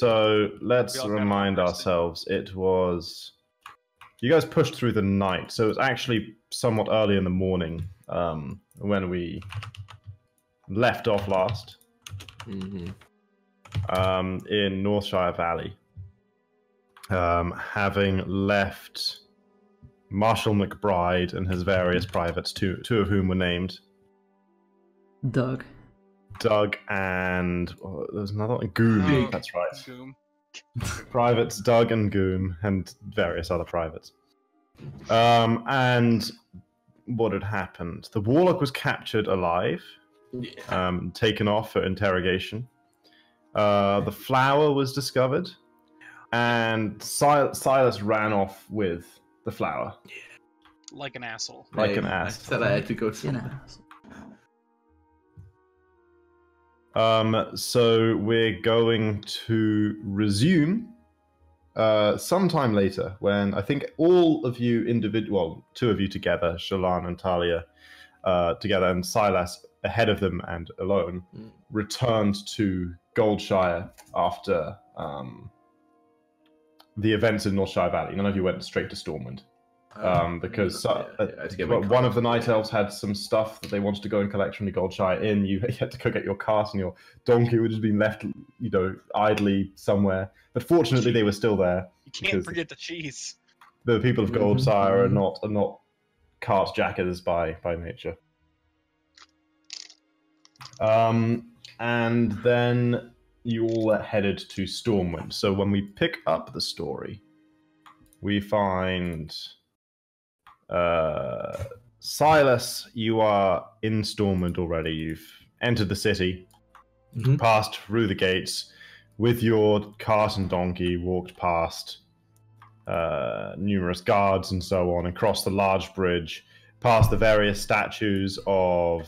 So let's remind ourselves. It was you guys pushed through the night, so it was actually somewhat early in the morning when we left off last in Northshire Valley, having left Marshal McBride and his various privates, two of whom were named Doug and there was another one, Goom. That's right. Goom. Privates Doug and Goom and various other privates. And what had happened? The warlock was captured alive, taken off for interrogation. The flower was discovered, and Silas ran off with the flower. Like an asshole. Like an ass. I said I had to go somewhere. So we're going to resume sometime later when I think all of you two of you together, Shallan and Talia together, and Silas ahead of them and alone, returned to Goldshire after the events in Northshire Valley. None of you went straight to Stormwind. Because one of the Night Elves had some stuff that they wanted to go and collect from the Goldshire Inn. You had to go get your cart, and your donkey would have been left, idly somewhere. But fortunately, they were still there. You can't forget the cheese. The people of Goldshire are not cart jackers by nature. And then you all headed to Stormwind. So when we pick up the story, we find Silas, you are in Stormwind already. You've entered the city, passed through the gates with your cart and donkey, walked past numerous guards and so on, and crossed the large bridge, past the various statues of...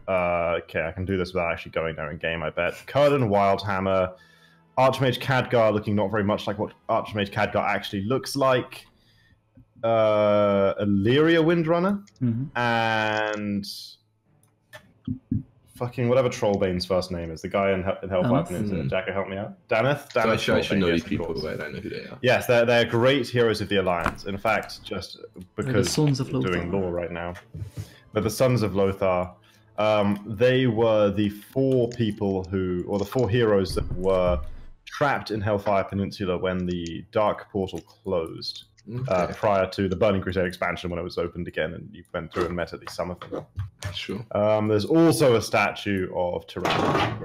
okay, I can do this without actually going there in game, I bet. Curdan Wildhammer, Archmage Khadgar, looking not very much like what Archmage Khadgar actually looks like. Illyria Windrunner, and fucking whatever Trollbane's first name is. The guy in Hellfire Peninsula. Jack, help me out. Daneth? I should know these people, but I don't know who they are. Yes, they're great heroes of the Alliance. In fact, just because the Sons of Lothar. Doing lore right now. But the Sons of Lothar, they were the four heroes that were trapped in Hellfire Peninsula when the Dark Portal closed. Prior to the Burning Crusade expansion when it was opened again, and you went through and met at least some of them. Sure. There's also a statue of Tyrallion.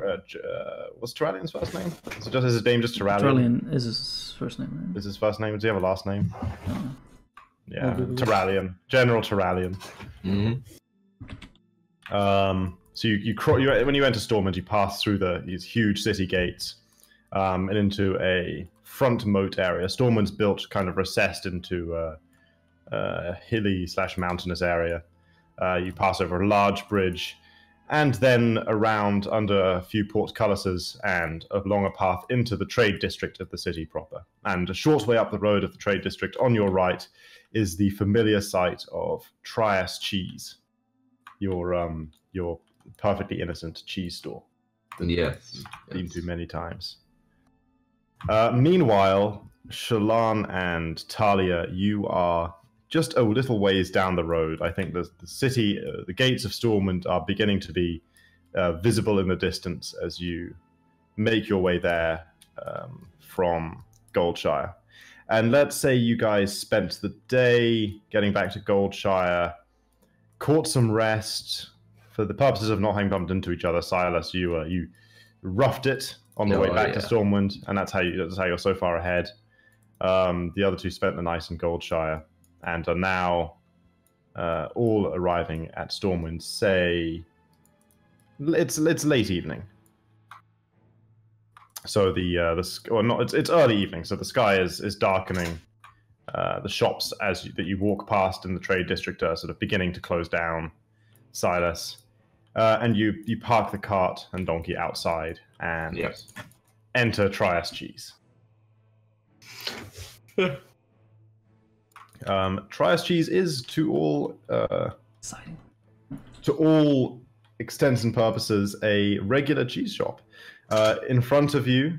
What's Tyrallion's first name? Is his name just Tyrallion? Tyrallion is his first name, right? Is his first name? Does he have a last name? No. Yeah, Tyrallion. General Tyrallion. So when you enter Stormwind, you pass through these huge city gates and into a front moat area. Stormwind's built kind of recessed into a hilly / mountainous area. You pass over a large bridge, and then around under a few portcullises and along a path into the trade district of the city proper. And a short way up the road of the trade district on your right is the familiar site of Trias Cheese, your perfectly innocent cheese store. Yes. Been to many times. Meanwhile, Shallan and Talia, you are just a little ways down the road. I think the city, the gates of Stormwind are beginning to be visible in the distance as you make your way there from Goldshire. And let's say you guys spent the day getting back to Goldshire, caught some rest. For the purposes of not having bumped into each other, Silas, you roughed it on the way back to Stormwind, and that's how you're so far ahead. The other two spent the night in Goldshire and are now all arriving at Stormwind. Say it's late evening, so it's early evening, so the sky is darkening. The shops that you walk past in the trade district are sort of beginning to close down. Silas. And you park the cart and donkey outside and enter Trias Cheese. Trias Cheese is to all intents and purposes a regular cheese shop. In front of you,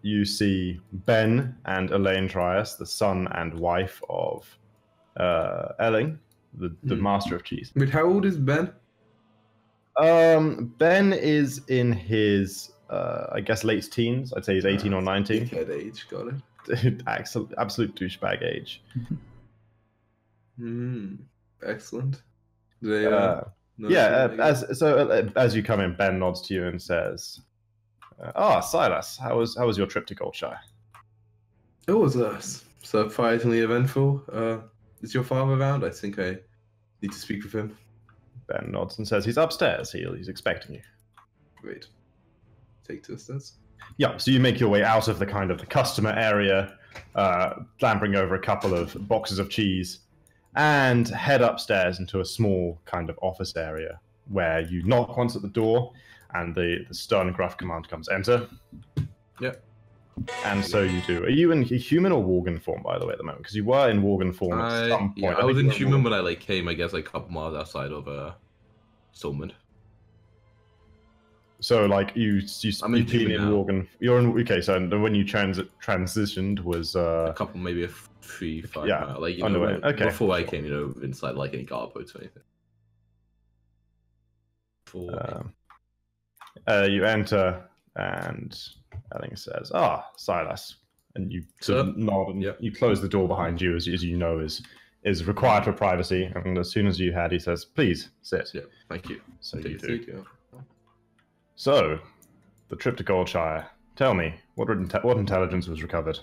you see Ben and Elaine Trias, the son and wife of Elling, the master of cheese. Wait, how old is Ben? Ben is in his, I guess, late teens. I'd say he's 18 or 19. Dickhead age, got it. Absolute douchebag age. Excellent. They, as you come in, Ben nods to you and says, Silas, how was your trip to Goldshire? It was surprisingly eventful. Is your father around? I think I need to speak with him. Ben nods and says he's upstairs. He's expecting you. Great. Take to the stairs. Yeah, so you make your way out of the kind of the customer area, clambering over a couple of boxes of cheese, and head upstairs into a small kind of office area where you knock once at the door, and the stern gruff command comes, enter. Yep. And so you do. Are you in human or Worgen form, by the way, at the moment? Because you were in Worgen form at some point. Yeah, I was in human when I came, I guess, a couple miles outside of Stormwind. So, you've been in Worgen. You're in. Okay, so when you transitioned was a couple, maybe a 3-5 mile. Okay. Before I came, inside any guard boats or anything. You enter, and Elling says, Silas. And you sort of nod, and you close the door behind you, as you know is required for privacy. And as soon as he says, please, sit. Yeah, thank you. So you do. So, the trip to Goldshire. Tell me, what intelligence was recovered?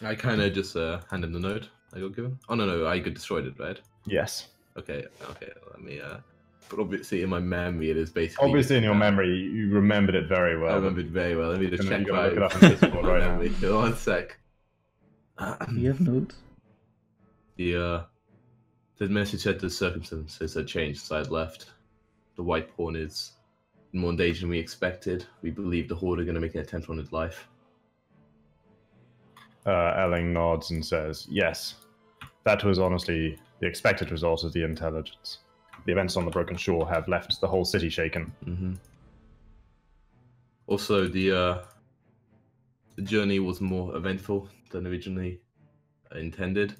I kind of just handed him the note I got given. Oh, no, I destroyed it, right? Yes. Okay, let me... But obviously in my memory it is basically... Obviously in your memory, you remembered it very well. I remembered it very well. Let me just check right now. Right now. 1 sec. You have notes? The message said the circumstances had changed since I had left. The White Pawn is in more danger than we expected. We believe the Horde are going to make an attempt on his life. Elling nods and says, yes, that was honestly the expected result of the intelligence. The events on the Broken Shore have left the whole city shaken. Mm-hmm. Also, the journey was more eventful than originally intended.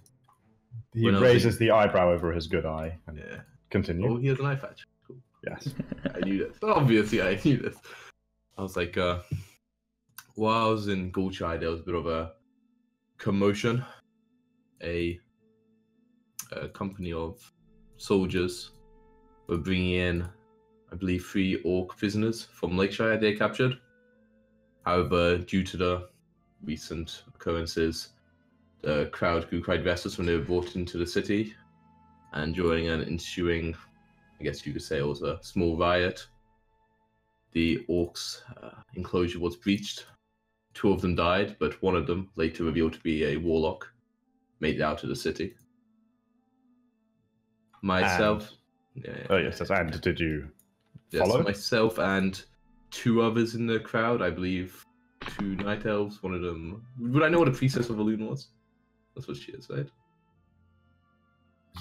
He raises the eyebrow over his good eye. And continue. Oh, he has an eye patch. Cool. Yes. I knew this. Obviously, I knew this. I was like, while I was in Goldshire, there was a bit of a commotion. A company of soldiers were bringing in, I believe, 3 orc prisoners from Lakeshire they captured. However, due to the recent occurrences, the crowd grew quite restless when they were brought into the city, and during an ensuing, I guess you could say it was a small riot, the orcs' enclosure was breached. 2 of them died, but one of them, later revealed to be a warlock, made it out of the city. Myself... Oh yes, and did you follow? Yes, myself and 2 others in the crowd, I believe 2 night elves, one of them... Would I know what a priestess of Elune was? That's what she is, right?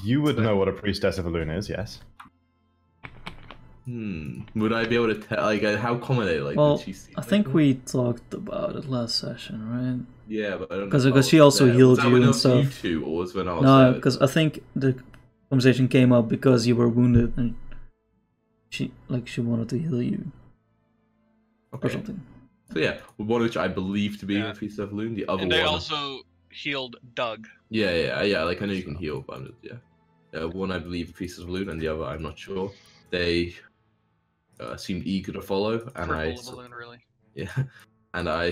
You would know what a priestess of Elune is, yes. Would I be able to tell, how common are they? Well, I think we talked about it last session, right? Yeah, but I don't know. Because she also healed you and stuff. You 2, or was when I was no, because I think the conversation came up because you were wounded and she wanted to heal you. Okay. Or something. So yeah, one of which I believe to be a priestess of Elune, the other and one... they also healed Doug. Yeah, I know you can heal, but I'm just, one I believe a priestess of Elune, and the other I'm not sure. They seemed eager to follow, and I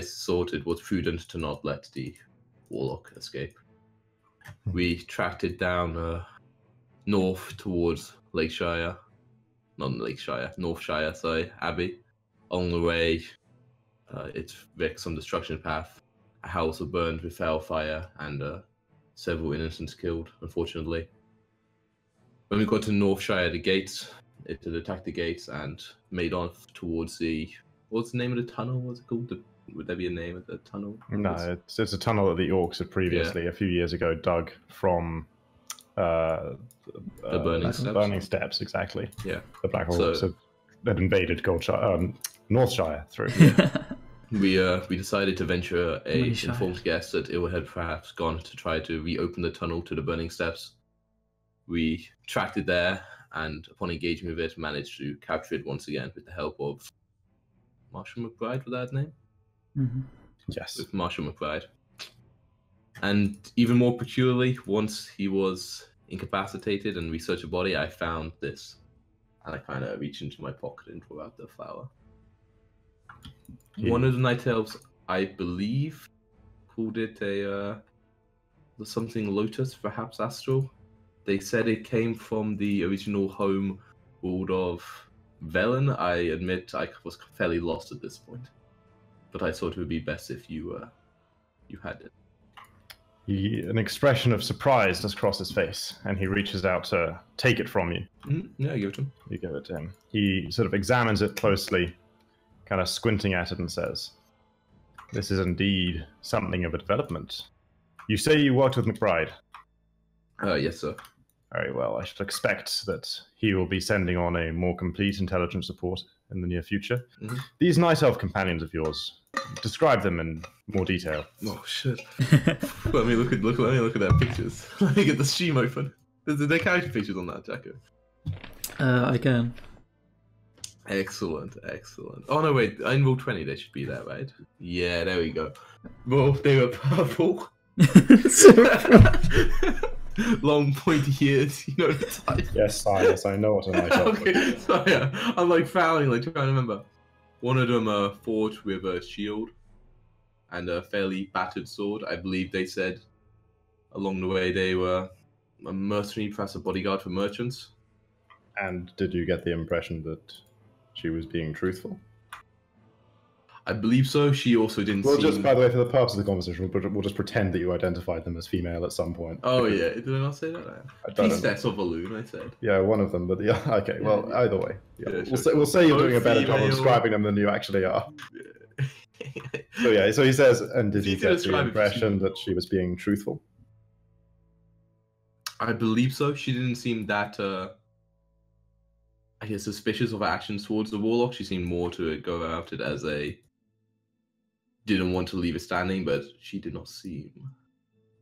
thought it was prudent to not let the warlock escape. We tracked it down north towards Northshire, Abbey. Along the way, it wrecked some destruction path. A house was burned with foul fire, and several innocents killed, unfortunately. When we got to Northshire, the gates, it had attacked the gates and made off towards the... What's the name of the tunnel? What's it called? Would there be a name of the tunnel? No, it's a tunnel that the orcs had previously, a few years ago, dug from the Burning Steps, exactly. Yeah. The Black Orcs had invaded Northshire through. Yeah. we decided to venture a Really shy. informed guess that it had perhaps gone to try to reopen the tunnel to the burning steps. We tracked it there, and upon engaging with it, managed to capture it once again with the help of Marshall McBride, was that name? Mm-hmm. Yes. With Marshall McBride. And even more peculiarly, once he was incapacitated and researched the body, I found this. And I kind of reached into my pocket and pulled out the flower. One of the night elves, I believe, called it something lotus, perhaps astral. They said it came from the original home world of Velen. I admit I was fairly lost at this point, but I thought it would be best if you had it. An expression of surprise does cross his face, and he reaches out to take it from you. Yeah, give it to him. You give it to him. He sort of examines it closely, kind of squinting at it, and says, "This is indeed something of a development. You say you worked with McBride?" Yes, sir. Very well. I should expect that he will be sending on a more complete intelligence report in the near future. Mm-hmm. These night elf companions of yours, describe them in more detail. Oh shit! let me look at their pictures. Let me get the stream open. Their character pictures on that, Jacko. I can. Excellent. Oh no, wait. In Rule 20, they should be there, right? Yeah, there we go. Well, they were purple. Long pointy ears, you know the type. Yes, I know what a night elf is. Okay, so yeah, I'm like fouling, like trying to remember. One of them fought with a shield and a fairly battered sword. I believe they said along the way they were a mercenary, perhaps a bodyguard for merchants. And did you get the impression that she was being truthful? I believe so. She also didn't Well, seem... just by the way, for the purpose of the conversation, we'll just pretend that you identified them as female at some point. Oh, yeah. Did I not say that? Priestess of Valoon, I said. Yeah, one of them, but yeah, okay, well, Yeah. Either way. Yeah. Yeah, we'll say you're doing a better job of female. describing them than you actually are. So he says, and did you get the impression that she was being truthful? I believe so. She didn't seem that, I guess, suspicious of her actions towards the warlock. She seemed more to go about it as a... didn't want to leave it standing, but she did not seem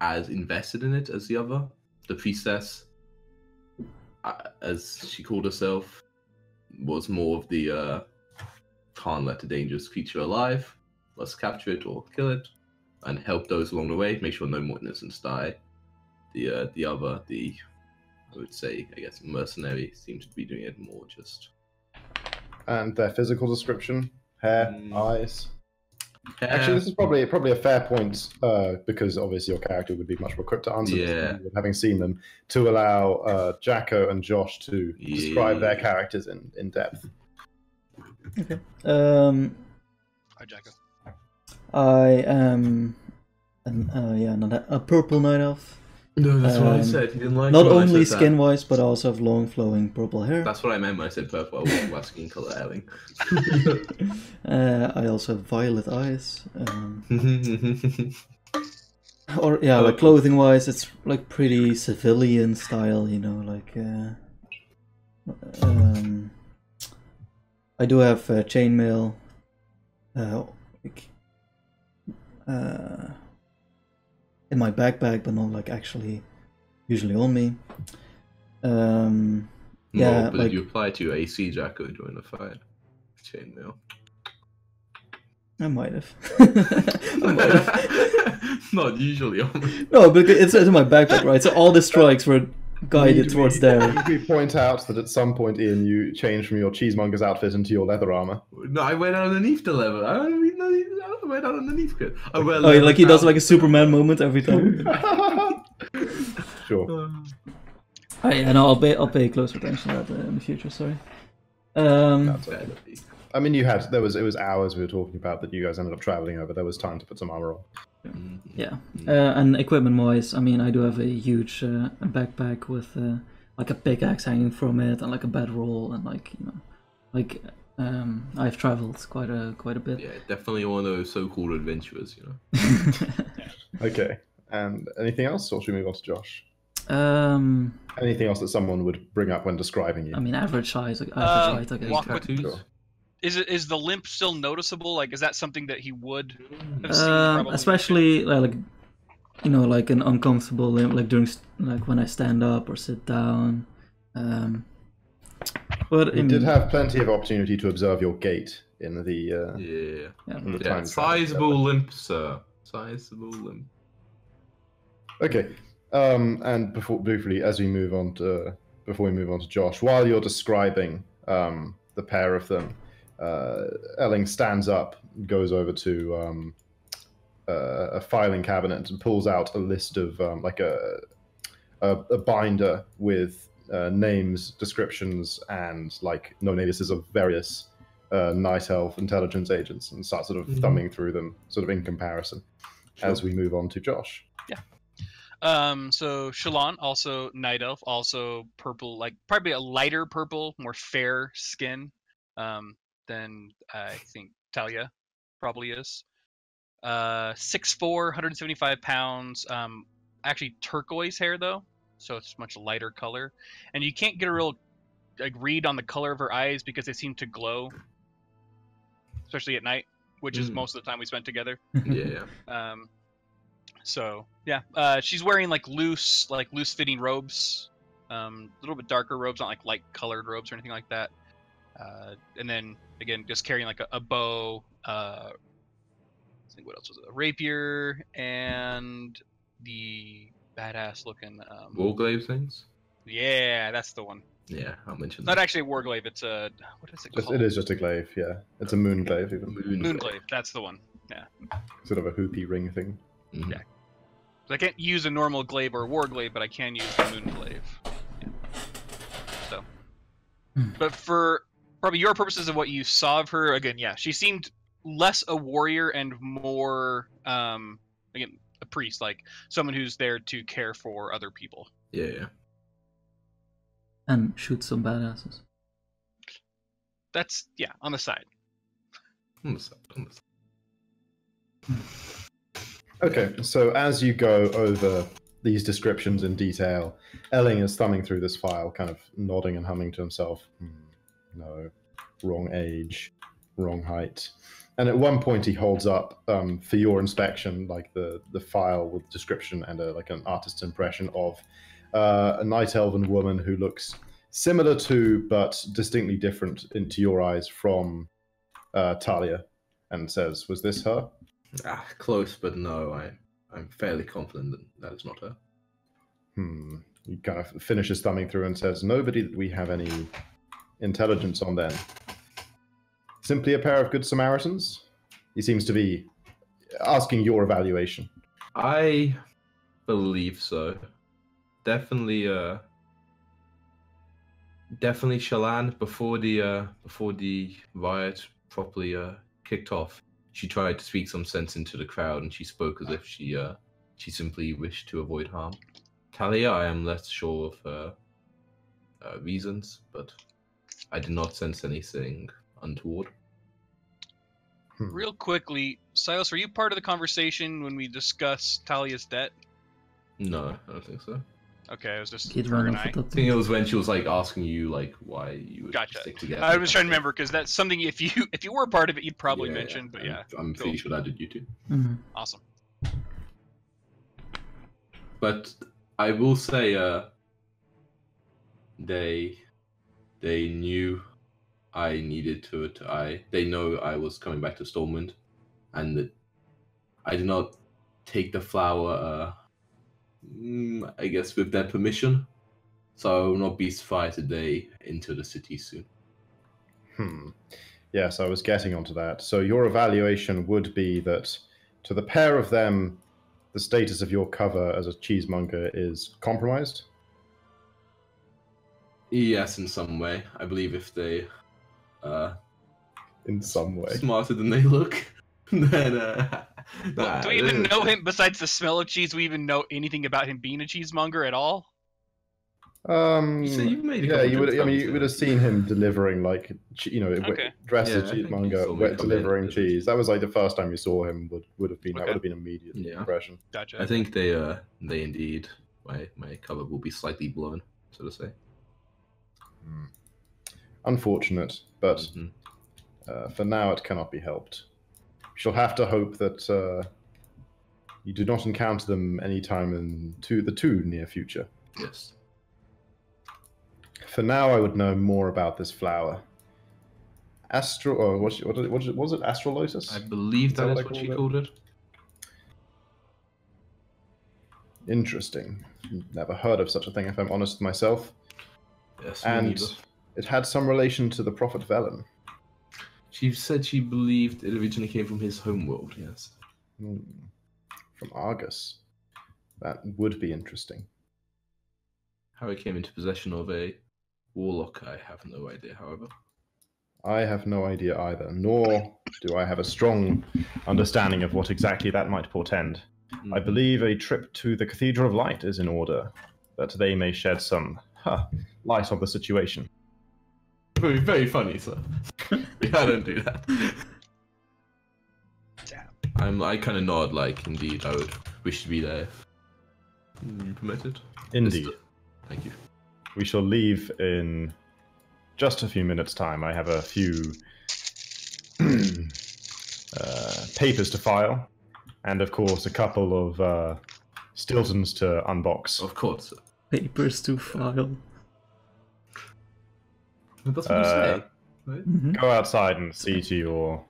as invested in it as the other. The priestess, as she called herself, was more of the can't let a dangerous creature alive. Let's capture it or kill it, and help those along the way. Make sure no more innocents die. The other, I would say, I guess, mercenary seems to be doing it more just. And their physical description, hair, eyes. Actually, this is probably a fair point because obviously your character would be much more equipped to answer this, having seen them, to allow Jacko and Josh to describe their characters in depth. Okay. Hi, Jacko. I am a purple night elf. No, that's what I said. He didn't like not only skin-wise, but also have long, flowing purple hair. That's what I meant when I said purple. I wasn't about skin color having. I also have violet eyes. Like clothing-wise, it's like pretty civilian style, you know, like. I do have chainmail. In my backpack, but not like actually usually on me. But like, you apply to AC Jacko during the fight. Chainmail. I might have. Not usually on me. No, but it's in my backpack, right? So all the strikes were guided towards there. We point out that at some point, Ian, you changed from your cheesemonger's outfit into your leather armor. No, I went underneath the leather. I went out underneath it. Like he does like a Superman moment every time. Sure. I'll pay closer attention to that in the future. Sorry. I mean, it was hours we were talking about that you guys ended up traveling over. There was time to put some armor on. Yeah, and equipment-wise, I mean, I do have a huge backpack with like a pickaxe hanging from it, and like a bedroll, and like I've traveled quite a bit. Yeah, definitely one of those so-called adventurers, you know. Okay, and anything else, or should we move on to Josh? Anything else that someone would bring up when describing you? I mean, average height, I guess. Walk with, Is the limp still noticeable? Like, is that something that he would have seen? Probably. Especially like like an uncomfortable limp, like during like when I stand up or sit down. But He did have plenty of opportunity to observe your gait in the in the time sizable limp, sir. Sizable limp. Okay, and briefly as we move on to Josh, while you're describing the pair of them, Elling stands up, goes over to a filing cabinet, and pulls out a list of like a binder with names, descriptions, and like known aliases of various night elf intelligence agents, and starts sort of thumbing through them, sort of in comparison, as we move on to Josh. Yeah. So Shalon, also night elf, also purple, like probably a lighter purple, more fair skin than I think Talia probably is. 6'4", 175 pounds. Actually turquoise hair though, so it's much lighter color, and you can't get a real like read on the color of her eyes because they seem to glow, especially at night, which is most of the time we spent together. Yeah. So yeah, she's wearing like loose fitting robes, a little bit darker robes, not like light colored robes or anything like that. And then again, just carrying like a bow. I think what else was it? A rapier and the badass looking Warglaive things. Yeah, that's the one. Yeah, I'll mention Not that. actually a warglaive. It's a what is it called? It is just a glaive, yeah. It's a moon glaive, even. Moonglaive. That's the one. Yeah. Sort of a hoopy ring thing. Mm-hmm. Yeah. I can't use a normal glaive or a warglaive, but I can use the moonglaive. Yeah. So, but for probably your purposes of what you saw of her, again, yeah, she seemed less a warrior and more, again, a priest, like someone who's there to care for other people. Yeah. And shoot some badasses. That's on the side. On the side. Okay, so as you go over these descriptions in detail, Elling is thumbing through this file, kind of nodding and humming to himself. No, wrong age, wrong height. And at one point he holds up for your inspection, like the file with description and like an artist's impression of a night elven woman who looks similar to, but distinctly different into your eyes from Talia, and says, "Was this her?" Close, but no, I'm fairly confident that is not her. He kind of finishes thumbing through and says, "Nobody that we have any intelligence on then. Simply a pair of good Samaritans?" He seems to be asking your evaluation. I believe so. Definitely Shalan, before the riot properly kicked off, she tried to speak some sense into the crowd, and she spoke as if she simply wished to avoid harm. Talia, I am less sure of her reasons, but I did not sense anything untoward. Real quickly, Silas, were you part of the conversation when we discussed Talia's debt? No, I don't think so. Okay, it was just Kid her ran and off I. with that I think it was when she was like asking you like why you would Gotcha. stick together. I was trying to remember because that's something if you were part of it, you'd probably mention. But yeah, I'm cool. pretty sure that did you too. Mm-hmm. Awesome. But I will say, they knew I needed to. They know I was coming back to Stormwind, and that I did not take the flower. I guess with their permission, so I will not be surprised if they enter the city soon. Yes, I was getting onto that. So your evaluation would be that to the pair of them, the status of your cover as a cheesemonger is compromised? Yes, in some way. I believe if they In some way. smarter than they look, then Well, do we even know him besides the smell of cheese? Do we even know anything about him being a cheesemonger at all? You've made a couple you would. jokes I mean, about you would have it. seen him delivering, like, Okay. dressed as Yeah, I think you cheesemonger, saw me come in delivering with cheese. That was like the first time you saw him. Would have been that Okay. would have been an immediate Yeah. impression. Gotcha. I think they indeed my cover will be slightly blown, so to say. Unfortunate, but For now, it cannot be helped. We shall have to hope that you do not encounter them anytime in the too near future. Yes. For now, I would know more about this flower. What was it? Astrolotus? I believe that is what she called it. Interesting. Never heard of such a thing, if I'm honest with myself. Yes, And it had some relation to the Prophet Velen. She said she believed it originally came from his homeworld, yes. From Argus. That would be interesting. How it came into possession of a warlock, I have no idea, however. I have no idea either, nor do I have a strong understanding of what exactly that might portend. I believe a trip to the Cathedral of Light is in order, that they may shed some light on the situation. Very, very funny, sir. I don't do that. I kind of nod, like, indeed, I would wish to be there. Permitted? Indeed. Thank you. We shall leave in just a few minutes' time. I have a few papers to file, and of course a couple of Stiltons to unbox. Of course. Papers to file. That's what you say. Right? Go outside and see to your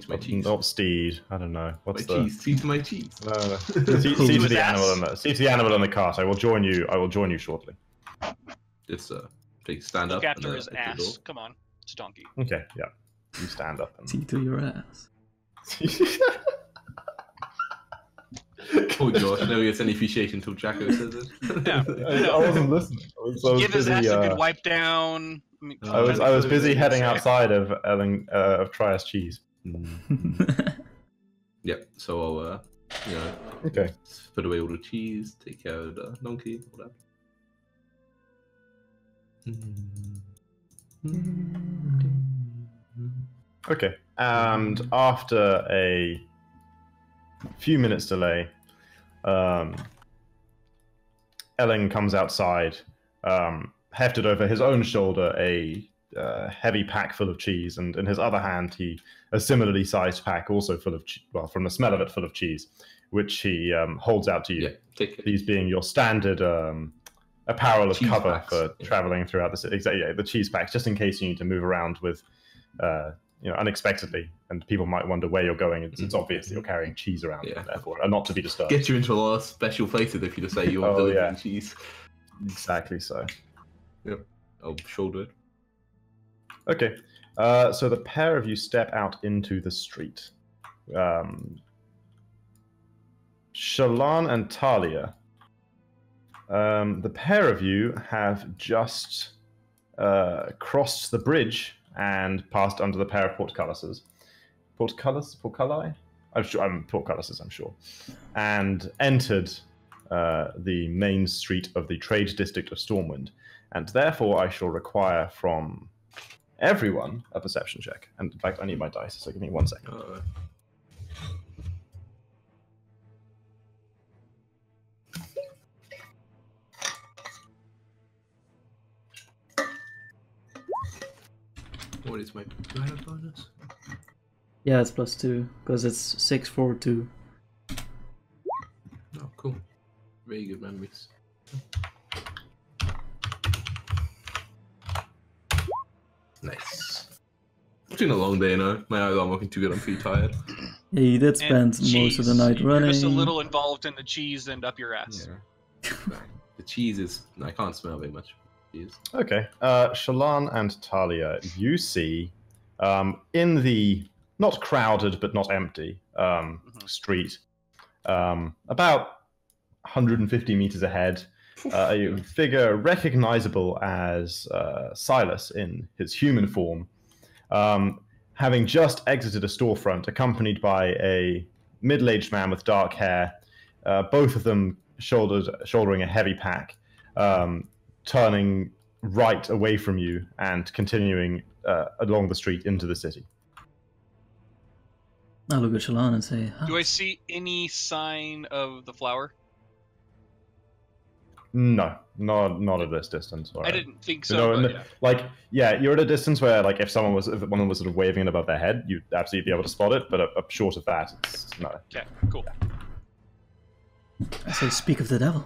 my steed. I don't know. What's my cheese. See to my cheese. No. See to the animal. See to the animal in the cart. I will join you. I will join you shortly. Just take stand Look up. after his ass. Come on, it's a donkey. Okay. Yeah. You stand up. See to your ass. Oh Josh, never gets any appreciation until Jacko says it. Yeah, I wasn't listening. I was Give his busy, ass a good wipe down. I was busy heading outside of Trias Cheese. Yep. So I'll Okay. put away all the cheese, take care of the donkey, all that. Okay. And after a few minutes delay, Ellen comes outside, hefted over his own shoulder a heavy pack full of cheese, and in his other hand, a similarly sized pack, also full of, from the smell of it, full of cheese, which he holds out to you. Yeah, take it. These being your standard apparel of Cheese cover packs, for traveling throughout the city. Exactly, yeah, the cheese packs, just in case you need to move around with, unexpectedly, and people might wonder where you're going. It's obvious that you're carrying cheese around, Yeah. therefore, and not to be disturbed. Get you into a lot of special places if you just say you're delivering cheese. Exactly so. Yep. I'll shoulder it. Okay, so the pair of you step out into the street. Shallan and Talia, the pair of you have just crossed the bridge and passed under the pair of portcullises. Portculli? Portcullises, I'm sure. And entered the main street of the trade district of Stormwind. And therefore, I shall require from everyone a perception check. And in fact, I need my dice, so give me 1 second. What is my player bonus? Yeah, it's +2 because it's 6, 4, 2. Oh, cool. Very good memories. Nice. It's been a long day, now. My eyes aren't working too good. I'm pretty tired. Yeah, you did spend most of the night running. You're just a little involved in the cheese and up your ass. Yeah. The cheese is... I can't smell very much. Cheese. Okay. Shallan and Talia, you see in the not crowded but not empty street, about 150 meters ahead, a figure recognizable as Silas in his human form, having just exited a storefront, accompanied by a middle-aged man with dark hair, both of them shouldering a heavy pack, turning right away from you and continuing along the street into the city. I'll look at Shallan and say, Do I see any sign of the flower? No, not at this distance. All I right. didn't think so. No, but no, yeah. like you're at a distance where like if one was sort of waving it above their head, you'd absolutely be able to spot it. But up short of that, it's no. Okay, cool. I say, speak of the devil.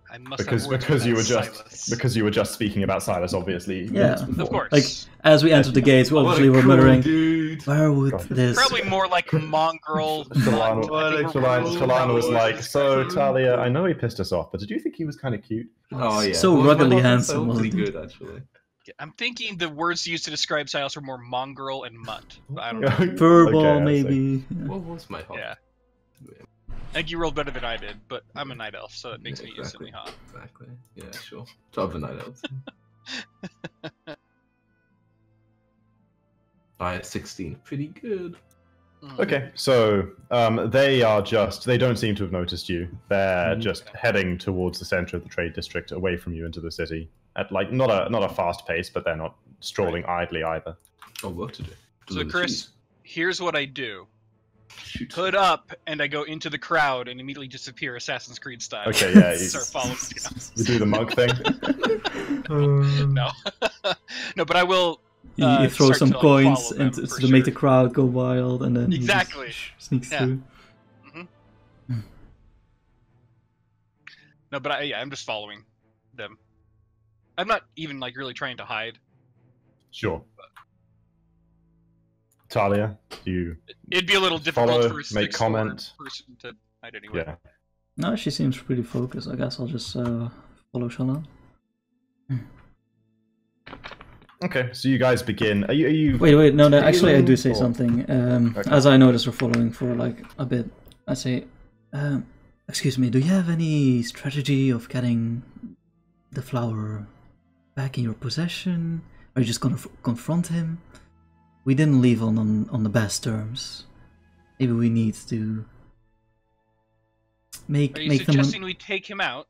I must Because have words you were with that just Silas. speaking about Silas, obviously. Yeah. Of course. Like, as we entered the gates, we What a obviously were cool muttering, dude. where would God. this... Probably more like mongrel. Shalana was like, so Talia, I know he pissed us off, but did you think he was kind of cute? Oh yeah, So Well, my ruggedly dog is handsome, so wasn't he? good actually. I'm thinking the words used to describe Silas were more mongrel and mutt. But I don't know. Furball, Okay, I see. maybe. Yeah. What was my hot? Yeah. I think you rolled better than I did, but I'm a night elf, so it makes Yeah, me instantly hot. Exactly. Yeah, sure. Top of the night elves. Alright, 16. Pretty good. Okay, so they don't seem to have noticed you. They're just heading towards the center of the trade district, away from you into the city. At like not a fast pace, but they're not strolling idly either. Oh, work to do. So Deliver Chris, cheese. here's what I do. Shoot. Hood up, and I go into the crowd and immediately disappear Assassin's Creed style. Okay, yeah, Start following scouts. You do the monk thing. No. No, but I will... You throw start some to, like, coins follow them, into, for to make the sure. crowd go wild, and then Exactly. he just sneaks Yeah. through. No, but I'm just following them. I'm not even like really trying to hide. Sure. Talia, do you? It'd be a little difficult Follow, for a make 6'4" comment. person to hide anyway. Yeah. No, she seems pretty focused. I guess I'll just follow Shalon. Okay, so you guys begin. Are you? Wait, no, actually I do healing say or- something. Okay. As I notice we're following for like a bit, I say, excuse me, do you have any strategy of getting the flower back in your possession? Are you just gonna confront him? We didn't leave on the best terms. Maybe we need to make Are you them. suggesting we take him out?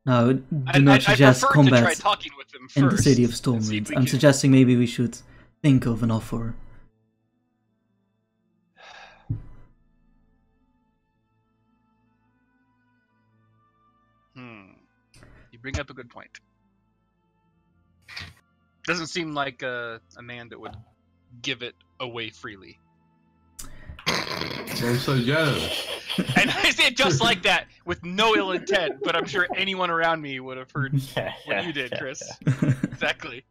No, do I not suggest prefer to try combat talking with them in the first city of and see if Stormwind. we I'm can- suggesting maybe we should think of an offer. You bring up a good point. Doesn't seem like a man that would give it away freely. I'm so jealous. And I say it just like that, with no ill intent, but I'm sure anyone around me would have heard what you did, Chris. Exactly.